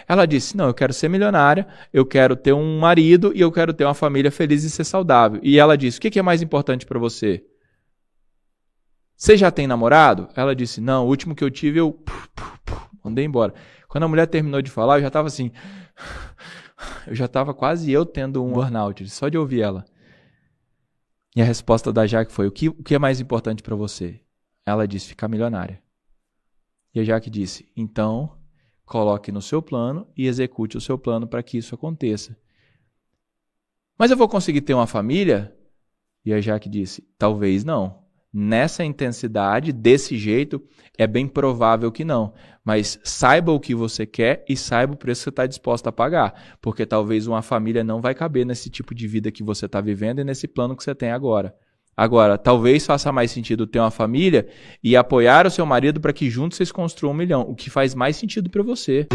Ela disse, não, eu quero ser milionária, eu quero ter um marido e eu quero ter uma família feliz e ser saudável. E ela disse, o que é mais importante para você? Você já tem namorado? Ela disse, não, o último que eu tive eu mandei embora. Quando a mulher terminou de falar, eu já estava assim, eu já estava quase tendo um burnout, só de ouvir ela. E a resposta da Jaque foi, o que é mais importante para você? Ela disse, ficar milionária. E a Jaque disse, então, coloque no seu plano e execute o seu plano para que isso aconteça. Mas eu vou conseguir ter uma família? E a Jaque disse, talvez não. Nessa intensidade, desse jeito, é bem provável que não. Mas saiba o que você quer e saiba o preço que você está disposto a pagar. Porque talvez uma família não vai caber nesse tipo de vida que você está vivendo e nesse plano que você tem agora. Agora, talvez faça mais sentido ter uma família e apoiar o seu marido para que juntos vocês construam 1 milhão. O que faz mais sentido para você.